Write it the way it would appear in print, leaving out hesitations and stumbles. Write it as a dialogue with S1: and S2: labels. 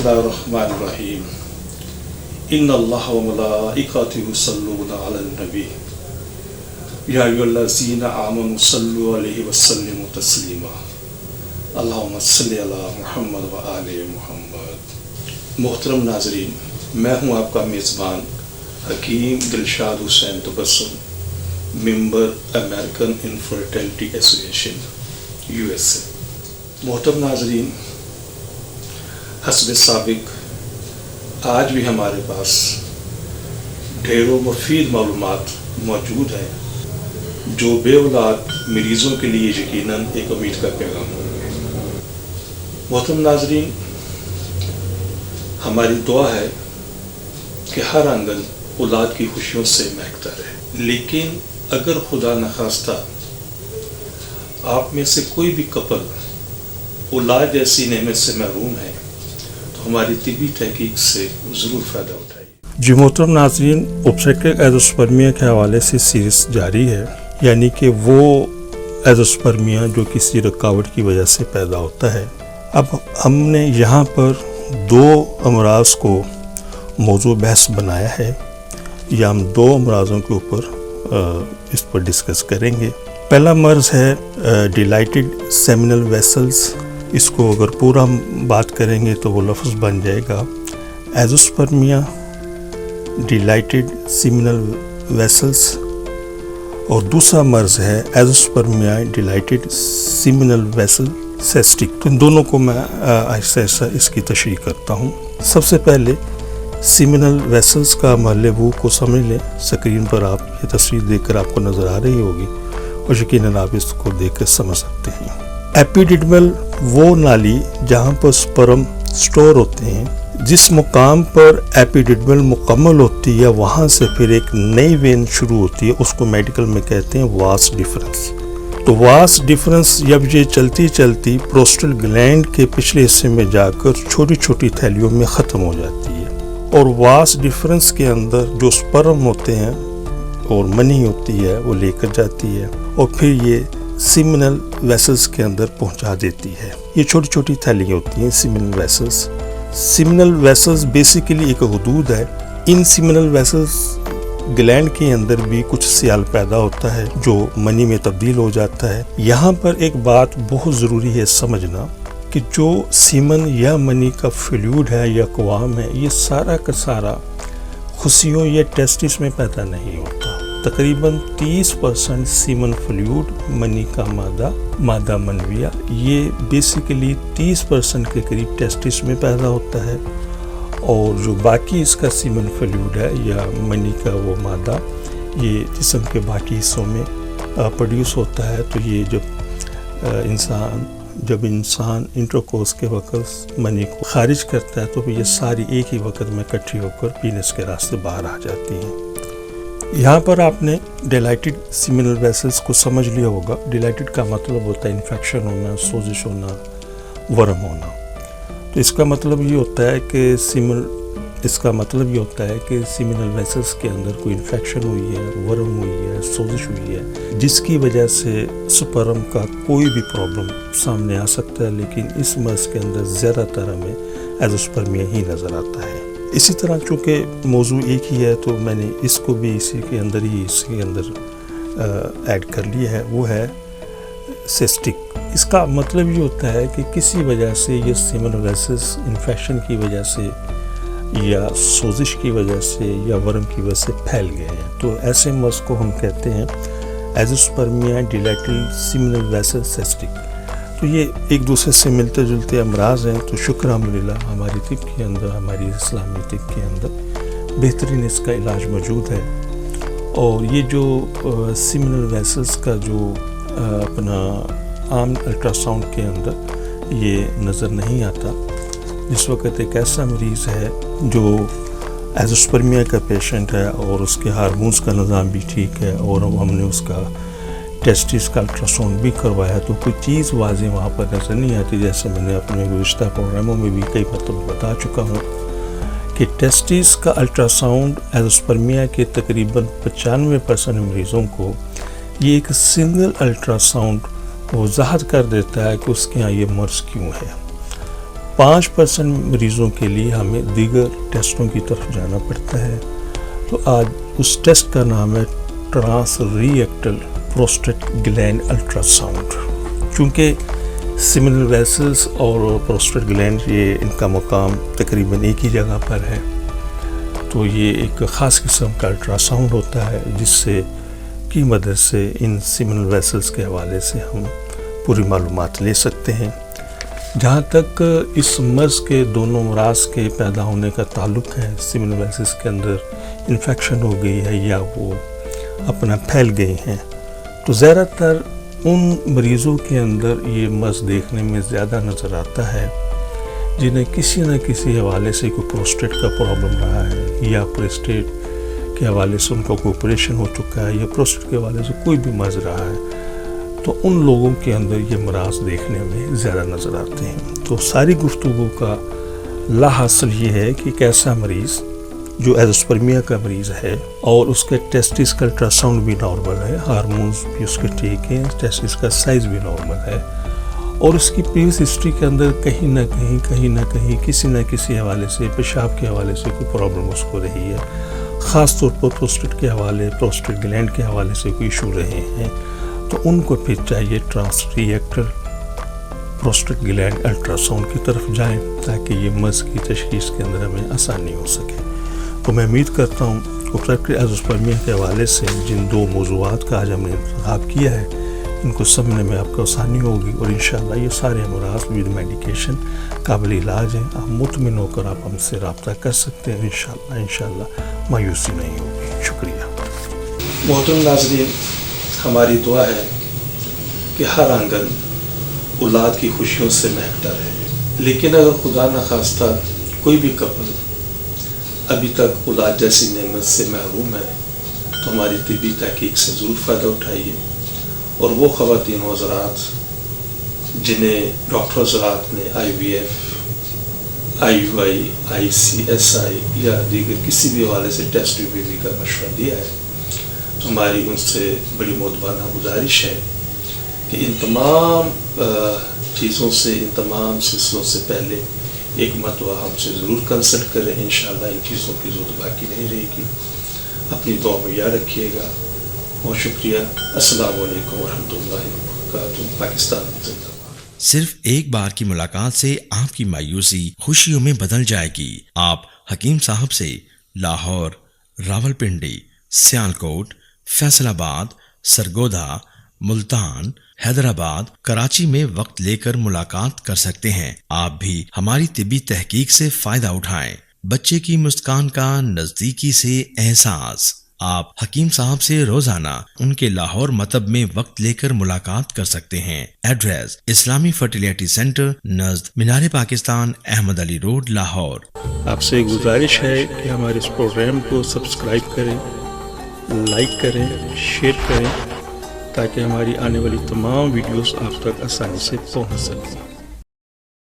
S1: बिस्मिल्लाहिर्रहमानिर्रहीम इन्नल्लाह व मलाइकतहु युसल्लूना अलन नबी या अय्युहल्लज़ीना आमनु सल्लु अलैहि व सल्लिमु तस्लीमा अल्लाहुम्मा सल्लि अला मुहम्मद व आले मुहम्मद। मोहतरम नाज़रीन, मैं हूँ आपका मेज़बान Hakim Dilshad Hussain Tabassum, member American infertility association USA। मोहतरम नाज़रीन, हस्ब साबिक आज भी हमारे पास ढेरों मुफीद मालूमात मौजूद हैं जो बेऔलाद मरीज़ों के लिए यकीनन एक उम्मीद का पैगाम होंगे। मोहतरम नाज़रीन, हमारी दुआ है कि हर आंगन औलाद की खुशियों से महकता रहे, लेकिन अगर खुदा न खास्ता आप में से कोई भी कपल औलाद जैसी नेमत से महरूम है तो हमारी तिबी तहकीक से ज़रूर फ़ायदा उठाइए।
S2: जी मोहतरम नाज़रीन, ऑब्स्टेट्रिक एज़ोस्पर्मिया के हवाले से सीरीज़ जारी है, यानी कि वो एज़ोस्पर्मिया जो किसी रुकावट की वजह से पैदा होता है। अब हमने यहाँ पर दो अमराज़ को मौजू बहस बनाया है, या हम दो अमराज़ों के ऊपर इस पर डिस्कस करेंगे। पहला मर्ज़ है डिलाइटेड सेमिनल वेसल्स। इसको अगर पूरा हम बात करेंगे तो वो लफ्ज़ बन जाएगा एज़ोस्पर्मिया डिलाइटेड सेमिनल वेसल्स, और दूसरा मर्ज़ है azoospermia dilated seminal vessel cystic. तो इन दोनों को मैं ऐसा ऐसा इसकी तशरीह करता हूँ। सबसे पहले सेमिनल वेसल्स का महलबू को समझ लें। स्क्रीन पर आप ये तस्वीर देखकर आपको नज़र आ रही होगी और यकीनन आप इसको देखकर समझ सकते हैं। एपिडिडमल वो नाली जहाँ पर स्पर्म स्टोर होते हैं, जिस मुकाम पर एपिडिडमल मुकम्मल होती है वहाँ से फिर एक नई वेन शुरू होती है, उसको मेडिकल में कहते हैं वास डिफरेंस। तो वास डिफरेंस जब ये चलती चलती प्रोस्टल ग्लैंड के पिछले हिस्से में जाकर छोटी छोटी थैलियों में ख़त्म हो जाती है, और वास डिफरेंस के अंदर जो स्पर्म होते हैं और मनी होती है वो लेकर जाती है और फिर ये सीमिनल वेसल्स के अंदर पहुंचा देती है। ये छोटी छोटी थैलियाँ होती हैं सीमिनल वेसल्स। सीमिनल वेसल्स बेसिकली एक हदूद है। इन सीमिनल वेसल्स ग्लैंड के अंदर भी कुछ सियाल पैदा होता है जो मनी में तब्दील हो जाता है। यहाँ पर एक बात बहुत ज़रूरी है समझना कि जो सीमन या मनी का फ्लूइड है या अक़वाम है, ये सारा का सारा खुशियों या टेस्टिस में पैदा नहीं होता। तकरीबन 30% सीमन फ्लूइड मनी का मादा मनविया, ये बेसिकली 30% के करीब टेस्टिस में पैदा होता है, और जो बाकी इसका सीमन फ्लूइड है या मनी का वो मादा ये जिस्म के बाकी हिस्सों में प्रोड्यूस होता है। तो ये जब इंसान इंटरकोर्स के वक्त मनी को खारिज करता है तो ये सारी एक ही वक्त में इकट्ठी होकर पीनस के रास्ते बाहर आ जाती हैं। यहाँ पर आपने डिलाइटेड सीमिनल वेसल्स को समझ लिया होगा। डिलाइटेड का मतलब होता है इन्फेक्शन होना, सोजिश होना, वर्म होना। तो इसका मतलब ये होता है कि सीमिनल वेसल्स के अंदर कोई इन्फेक्शन हुई है, वर्म हुई है, सोजिश हुई है, जिसकी वजह से स्पर्म का कोई भी प्रॉब्लम सामने आ सकता है। लेकिन इस मर्ज़ के अंदर ज़्यादातर हमें एज़ोस्पर्मिया ही नज़र आता है। इसी तरह चूँकि मौजू एक ही है तो मैंने इसको भी इसके अंदर ऐड कर लिया है, वो है सिस्टिक। इसका मतलब ये होता है कि किसी वजह से ये सीमिनल वेसल्स इन्फेक्शन की वजह से या सोजिश की वजह से या वर्म की वजह से फैल गए हैं। तो ऐसे मर्ज़ को हम कहते हैं एज़ोस्पर्मिया डिलाइटेड सीमिनल वेसल सिस्टिक। तो ये एक दूसरे से मिलते जुलते अमराज हैं। तो शुक्र अल्हम्दुलिल्लाह हमारी तिब के अंदर, हमारी इस्लामी तिब के अंदर बेहतरीन इसका इलाज मौजूद है। और ये जो सीमिनल वेसल्स का जो अपना आम अल्ट्रासाउंड के अंदर ये नज़र नहीं आता। जिस वक्त एक ऐसा मरीज़ है जो एज़ोस्पर्मिया का पेशेंट है और उसके हार्मोन्स का निज़ाम भी ठीक है और हमने उसका टेस्टिस का अल्ट्रासाउंड भी करवाया, तो कोई चीज़ वाज़ेह वहाँ पर नज़र नहीं आती। जैसे मैंने अपने गुज़िश्ता प्रोग्रामों में भी कई मतलब बता चुका हूँ कि टेस्टिस का अल्ट्रासाउंड एज़ोस्पर्मिया के तकरीबन 95% मरीज़ों को ये एक सिंगल अल्ट्रासाउंड वजाहत कर देता है कि उसके यहाँ ये मर्ज़ क्यों है। 5% مریضوں کے لیے ہمیں دیگر ٹیسٹوں کی طرف جانا پڑتا ہے. تو آج اس ٹیسٹ کا نام ہے ٹرانس ری ایکٹل پروسٹیٹ گلینڈ الٹرا ساؤنڈ. چونکہ سیمینل ویسلز اور پروسٹیٹ گلینڈ یہ ان کا مقام تقریباً ایک ہی جگہ پر ہے، تو یہ ایک خاص قسم کا الٹرا ساؤنڈ ہوتا ہے جس سے کی مدد سے ان سیمینل ویسلز کے حوالے سے ہم پوری معلومات لے سکتے ہیں. جہاں تک اس مرض کے دونوں امراض کے پیدا ہونے کا تعلق ہے، سیمینل ویسلز کے اندر انفیکشن ہو گئی ہے یا وہ اپنا پھیل گئی ہیں، تو زیادہ تر ان مریضوں کے اندر یہ مرض دیکھنے میں زیادہ نظر آتا ہے جنہیں کسی نہ کسی حوالے سے کوئی پروسٹیٹ کا پرابلم رہا ہے، یا پروسٹیٹ کے حوالے سے ان کا کوئی آپریشن ہو چکا ہے، یا پروسٹیٹ کے حوالے سے کوئی بھی مرض رہا ہے، تو ان لوگوں کے اندر یہ امراض دیکھنے میں زیادہ نظر آتے ہیں. تو ساری گفتگو کا لاحاصل یہ ہے کہ ایک ایسا مریض جو ایزوسپرمیا کا مریض ہے اور اس کے ٹیسٹس کا الٹرا ساؤنڈ بھی نارمل ہے، ہارمونز بھی اس کے ٹھیک ہیں، ٹیسٹس کا سائز بھی نارمل ہے، اور اس کی پریویس ہسٹری کے اندر کہیں نہ کہیں کسی نہ کسی حوالے سے پیشاب کے حوالے سے کوئی پرابلم اس کو رہی ہے، خاص طور پر پروسٹیٹ کے حوالے پروسٹیٹ گلینڈ کے حوالے سے کوئی ایشو رہے ہیں، تو ان کو پھر چاہیے ٹرانس ری ایکٹل پروسٹیٹ گلینڈ الٹرا ساؤنڈ کی طرف جائیں تاکہ یہ مرض کی تشخیص کے اندر ہمیں آسانی ہو سکے. تو میں امید کرتا ہوں اوبسٹریکٹیو ایزوسپرمیا کے حوالے سے جن 2 موضوعات کا آج ہم نے انتخاب کیا ہے ان کو سمجھنے میں آپ کو آسانی ہوگی، اور انشاءاللہ یہ سارے امراض ود میڈیکیشن قابل علاج ہیں. آپ مطمئن ہو کر آپ ہم سے رابطہ کر سکتے ہیں. انشاءاللہ مایوسی نہیں ہوگی. شکریہ.
S1: محترم ناظرین، ہماری دعا ہے کہ ہر آنگن اولاد کی خوشیوں سے مہکتا رہے، لیکن اگر خدا نخواستہ کوئی بھی کپل ابھی تک اولاد جیسی نعمت سے محروم ہے تو ہماری طبی تحقیق سے ضرور فائدہ اٹھائیے، اور وہ خواتین و حضرات جنہیں ڈاکٹر حضرات نے IVF IUI ICSI یا دیگر کسی بھی حوالے سے ٹیسٹ ٹیوب کا مشورہ دیا ہے، تو ہماری ان سے بڑی مؤدبانہ گزارش ہے کہ ان تمام چیزوں سے، ان تمام سلسلوں سے پہلے ایک مرتبہ ہم سے ضرور کنسلٹ کریں. انشاءاللہ ان چیزوں کی ضرورت باقی نہیں رہے گی. اپنی دعا میں یاد رکھیے گا. بہت شکریہ. السلام علیکم ورحمۃ اللہ وبرکاتہ. پاکستان زندہ باد.
S3: صرف ایک بار کی ملاقات سے آپ کی مایوسی خوشیوں میں بدل جائے گی. آپ حکیم صاحب سے لاہور، راولپنڈی، سیالکوٹ، فیصل آباد، سرگودا، ملتان، حیدرآباد، کراچی میں وقت لے کر ملاقات کر سکتے ہیں. آپ بھی ہماری طبی تحقیق سے فائدہ اٹھائیں. بچے کی مسکان کا نزدیکی سے احساس. آپ حکیم صاحب سے روزانہ ان کے لاہور مطب میں وقت لے کر ملاقات کر سکتے ہیں. ایڈریس اسلامی فرٹیلیٹی سینٹر نزد مینار پاکستان، احمد علی روڈ، لاہور.
S2: آپ سے گزارش ہے کہ ہمارے اس پروگرام کو سبسکرائب کریں، لائک کریں، شیئر کریں تاکہ ہماری آنے والی تمام ویڈیوز آپ تک آسانی سے پہنچ سکیں.